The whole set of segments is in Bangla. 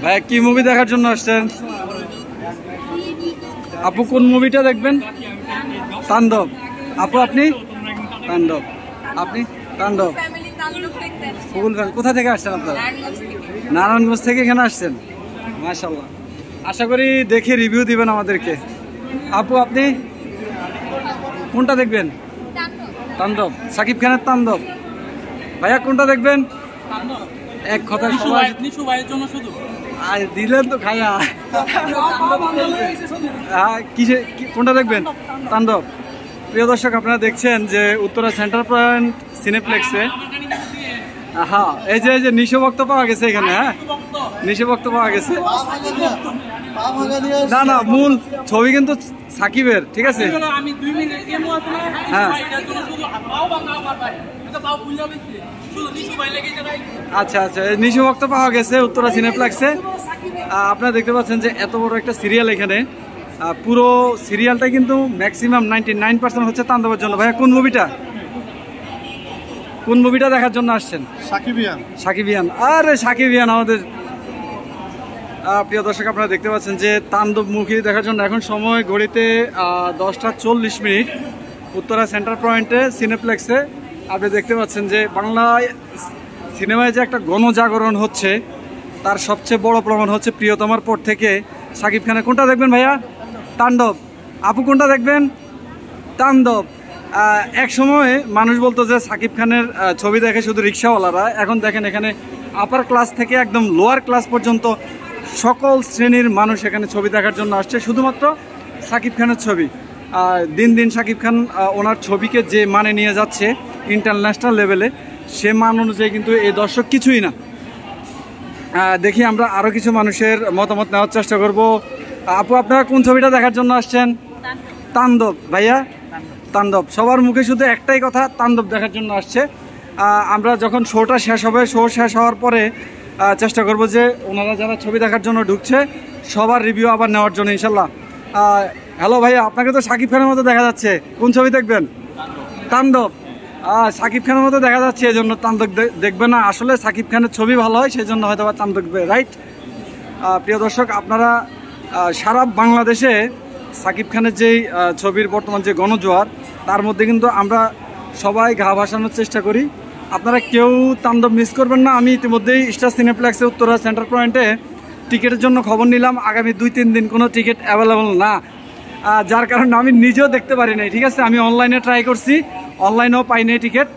ভাই কি মুভি দেখার জন্য আসছেন? আপু কোন মুভিটা দেখবেন? তাণ্ডব। আপু আপনি? তাণ্ডব। আপনি? তাণ্ডব। কোথা থেকে আসছেন আপনারা? নারায়ণগঞ্জ থেকে এখানে আসছেন? মাশাআল্লাহ। আশা করি দেখে রিভিউ দিবেন আমাদেরকে। আপু আপনি কোনটা দেখবেন? তাণ্ডব। সাকিব খানের তাণ্ডব। ভাইয়া কোনটা দেখবেন? এক কথা দিলেন তো খাইয়া। কোনটা দেখবেন? তাণ্ডব। প্রিয় দর্শক, আপনারা দেখছেন যে উত্তরা সেন্টার পয়েন্ট সিনেপ্লেক্সে হ্যাঁ এই যে নিশভক্ত পাওয়া গেছে এখানে। হ্যাঁ নিশভক্ত পাওয়া গেছে। না না, মূল ছবি কিন্তু সাকিবের, ঠিক আছে? হ্যাঁ আচ্ছা আচ্ছা, নিশভক্ত পাওয়া গেছে উত্তরা সিনেপ্লেক্সে। আপনারা দেখতে পাচ্ছেন যে এত বড় একটা সিরিয়াল এখানে, পুরো সিরিয়ালটা কিন্তু ম্যাক্সিমাম 99% হচ্ছে তাণ্ডবের জন্য। ভাইয়া কোন মুভিটা দেখার জন্য আসছেন? সাকিবিয়ান। আরে সাকিবিয়ান আমাদের প্রিয় দর্শক, আপনারা দেখতে পাচ্ছেন যে তাণ্ডব মুভি দেখার জন্য এখন সময় ঘড়িতে 10:40 উত্তরা সেন্টার পয়েন্টে সিনেপ্লেক্সে। আপনি দেখতে পাচ্ছেন যে বাংলায় সিনেমায় যে একটা গণজাগরণ হচ্ছে তার সবচেয়ে বড় প্রমাণ হচ্ছে প্রিয়তমার পর থেকে সাকিব খানের। কোনটা দেখবেন ভাইয়া? তাণ্ডব। আপু কোনটা দেখবেন? তাণ্ডব। এক সময় মানুষ বলতো যে সাকিব খানের ছবি দেখে শুধু রিক্সাওয়ালারা, এখন দেখেন এখানে আপার ক্লাস থেকে একদম লোয়ার ক্লাস পর্যন্ত সকল শ্রেণীর মানুষ এখানে ছবি দেখার জন্য আসছে শুধুমাত্র সাকিব খানের ছবি। দিন দিন সাকিব খান ওনার ছবিকে যে মানে নিয়ে যাচ্ছে ইন্টারন্যাশনাল লেভেলে, সে মান অনুযায়ী কিন্তু এই দর্শক কিছুই না। দেখি আমরা আরও কিছু মানুষের মতামত নেওয়ার চেষ্টা করব। আপু আপনারা কোন ছবিটা দেখার জন্য আসছেন? তাণ্ডব। ভাইয়া তাণ্ডব। সবার মুখে শুধু একটাই কথা, তাণ্ডব দেখার জন্য আসছে। আমরা যখন শোটা শেষ হবে, শো শেষ হওয়ার পরে চেষ্টা করব যে ওনারা যারা ছবি দেখার জন্য ঢুকছে সবার রিভিউ আবার নেওয়ার জন্য ইনশাল্লাহ। হ্যালো ভাইয়া, আপনাকে তো সাকিব খানের মতো দেখা যাচ্ছে, কোন ছবি দেখবেন? তাণ্ডব। সাকিব খানের মতো দেখা যাচ্ছে এই জন্য তাণ্ডব দেখবে না, আসলে সাকিব খানের ছবি ভালো হয় সেই জন্য হয়তো বা তাণ্ডব দেখবে, রাইট? প্রিয় দর্শক, আপনারা সারা বাংলাদেশে সাকিব খানের যেই ছবির বর্তমান যে গণজোয়ার, তার মধ্যে কিন্তু আমরা সবাই গা ভাসানোর চেষ্টা করি। আপনারা কেউ তাণ্ডব মিস করবেন না। আমি ইতিমধ্যেই স্টার সিনেপ্লেক্সে উত্তরা সেন্টার পয়েন্টে টিকিটের জন্য খবর নিলাম, আগামী 2-3 দিন কোনো টিকিট অ্যাভেলেবল না, যার কারণে আমি নিজেও দেখতে পারি নাই, ঠিক আছে? আমি অনলাইনে ট্রাই করছি, অনলাইনেও পাই নাই টিকিট।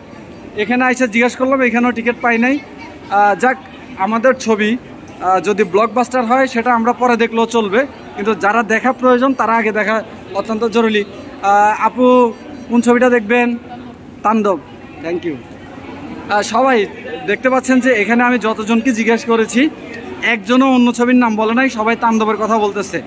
এখানে এসে জিজ্ঞেস করলাম, এখানেও টিকিট পাই নাই। যাক, আমাদের ছবি যদি ব্লকবাস্টার হয় সেটা আমরা পরে দেখলেও চলবে, কিন্তু যারা দেখা প্রয়োজন তারা আগে দেখা অত্যন্ত জরুরি। আপু কোন ছবিটা দেখবেন? তাণ্ডব। Thank you. সবাই দেখতে পাচ্ছেন যে এখানে আমি যতজনকে জিজ্ঞেস করেছি একজনও অন্য ছবির নাম বলে নাই, সবাই তাণ্ডবের কথা বলতেছে।